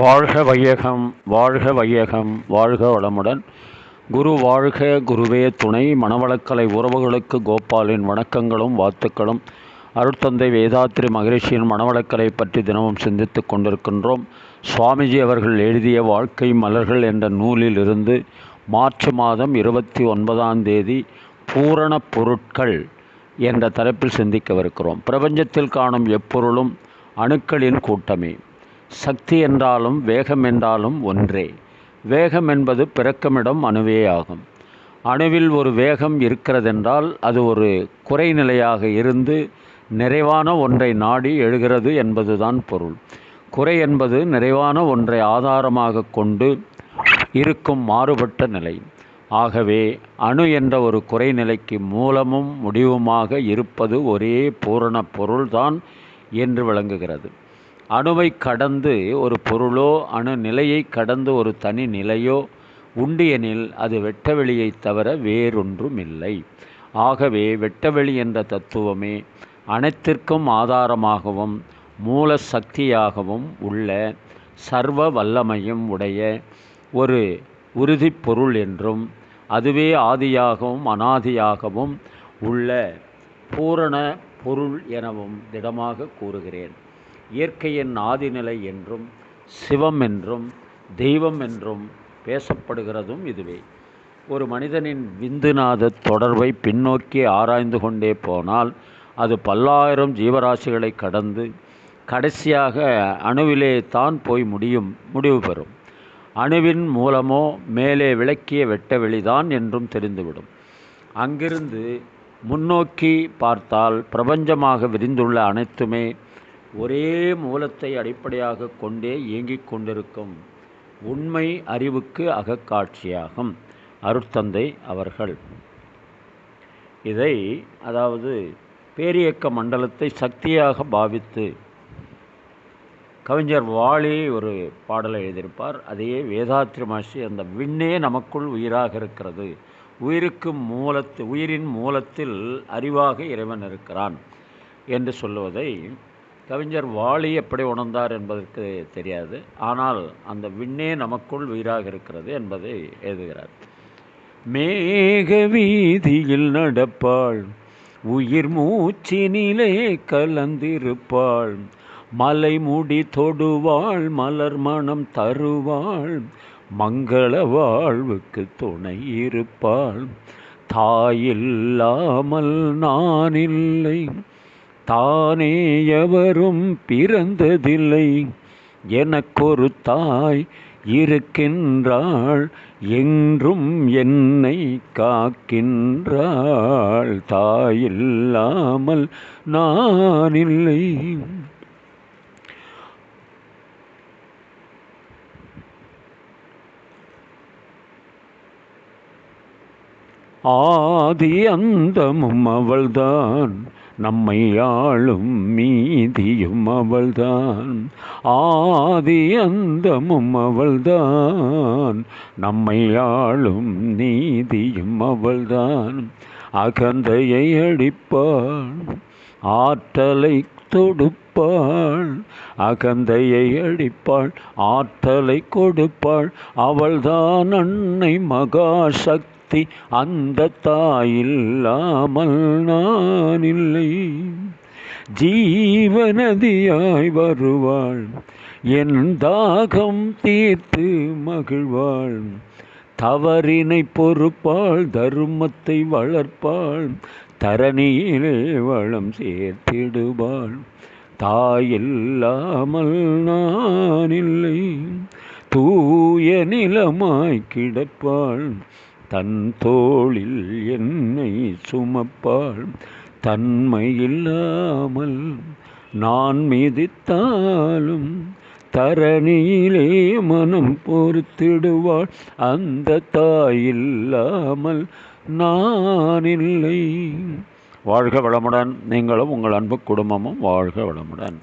வாழ்க வையகம், வாழ்க வையகம், வாழ்க வளமுடன். குரு வாழ்க, குருவே துணை. மனவளக்கலை உறவுகளுக்கு கோபாலின் வணக்கங்களும் வாழ்த்துக்களும். அருட்தந்தை வேதாத்ரி மகரிஷியின் மனவளக்கலை பற்றி தினமும் சிந்தித்து கொண்டிருக்கின்றோம். சுவாமிஜி அவர்கள் எழுதிய வாழ்க்கை மலர்கள் என்ற நூலில் இருந்து மார்ச் மாதம் 29 பூரண பொருட்கள் என்ற தலைப்பில் சிந்திக்கவிருக்கிறோம். பிரபஞ்சத்தில் காணும் எப்பொருளும் அணுக்களின் கூட்டமே. சக்தி என்றாலும் வேகம் என்றாலும் ஒன்றே. வேகம் என்பது பிறக்கமிடம் அணுவே ஆகும். அணுவில் ஒரு வேகம் இருக்கிறதென்றால் அது ஒரு குறைநிலையாக இருந்து நிறைவான ஒன்றை நாடி எழுகிறது என்பதுதான் பொருள். குறை என்பது நிறைவான ஒன்றை ஆதாரமாக கொண்டு இருக்கும் மாறுபட்ட நிலை. ஆகவே அணு என்ற ஒரு குறைநிலைக்கு மூலமும் முடிவுமாக இருப்பது ஒரே பூரண பொருள்தான் என்று விளங்குகிறது. அணுவை கடந்து ஒரு பொருளோ அணு நிலையை கடந்து ஒரு தனி நிலையோ உண்டு எனில் அது வெட்டவெளியை தவிர வேறொன்றுமில்லை. ஆகவே வெட்டவெளி என்ற தத்துவமே அனைத்திற்கும் ஆதாரமாகவும் மூல சக்தியாகவும் உள்ள சர்வ வல்லமையும் உடைய ஒரு உறுதி பொருள் என்றும் அதுவே ஆதியாகவும் அனாதியாகவும் உள்ள பூரண பொருள் எனவும் திடமாக கூறுகிறேன். இயற்கையின் ஆதிநிலை என்றும் சிவம் என்றும் தெய்வம் என்றும் பேசப்படுகிறதும் இதுவே. ஒரு மனிதனின் விந்துநாத தொடர்பை பின்னோக்கி ஆராய்ந்து கொண்டே போனால் அது பல்லாயிரம் ஜீவராசிகளை கடந்து கடைசியாக அணுவிலே தான் போய் முடிவு பெறும். அணுவின் மூலமோ மேலே விளக்கிய வெட்டவெளிதான் என்றும் தெரிந்துவிடும். அங்கிருந்து முன்னோக்கி பார்த்தால் பிரபஞ்சமாக விரிந்துள்ள அனைத்துமே ஒரே மூலத்தை அடிப்படையாக கொண்டே இயங்கிக் கொண்டிருக்கும் உண்மை அறிவுக்கு அகக்காட்சியாகும். அருட்தந்தை அவர்கள் இதை அதாவது பேரியக்க மண்டலத்தை சக்தியாக பாவித்து கவிஞர் வாலி ஒரு பாடலை எழுதியிருப்பார். அதையே வேதாத்ரி மகரிஷி அந்த விண்ணே நமக்குள் உயிராக இருக்கிறது, உயிரின் மூலத்தில் அறிவாக இறைவன் இருக்கிறான் என்று சொல்லுவதை கவிஞர் வாலி எப்படி உணர்ந்தார் என்பதற்கு தெரியாது. ஆனால் அந்த விண்ணே நமக்குள் உயிராக இருக்கிறது என்பதை எழுதுகிறார். மேக வீதியில் நடப்பாள், உயிர் மூச்சினிலே கலந்திருப்பாள், மலைமுடி தொடுவாள், மலர் மனம் தருவாள், மங்கள வாழ்வுக்கு துணை இருப்பாள். தாயில்லாமல் நான் இல்லை, தானே எவரும் பிறந்ததில்லை, எனக்கொரு தாய் இருக்கின்றாள், என்றும் என்னை காக்கின்றாள். தாயில்லாமல் நான் இல்லை. ஆதி அந்தமும் அவள்தான், நம்மை ஆளும் மீதியும் அவள்தான். ஆதி அந்தமும் அவள்தான், நம்மை ஆளும் நீதியும் அவள்தான். அகந்தையை அடிப்பாள், ஆற்றலை தொடுப்பாள், அகந்தையை அடிப்பாள், ஆற்றலை கொடுப்பாள். அவள்தான் அன்னை மகாசக்தி, அந்த தாயில்லாமல் நான் இல்லை. ஜீவநதியாய் வருவாள், என் தாகம் தீர்த்து மகிழ்வாள். தவறினை பொறுப்பாள், தர்மத்தை வளர்ப்பாள், தரணியிலே வளம் சேர்த்திடுவாள். தாயில்லாமல் நான் இல்லை. தூய நிலமாய் கிடப்பாள், தன் தோளில் என்னை சுமப்பாள். தன்மையில்லாமல் நான் மிதித்தாலும் தரணியிலே மனம் பொறுத்திடுவாள். அந்த தாயில்லாமல் நான் இல்லை. வாழ்க வளமுடன். நீங்களும் உங்கள் அன்பு குடும்பமும் வாழ்க வளமுடன்.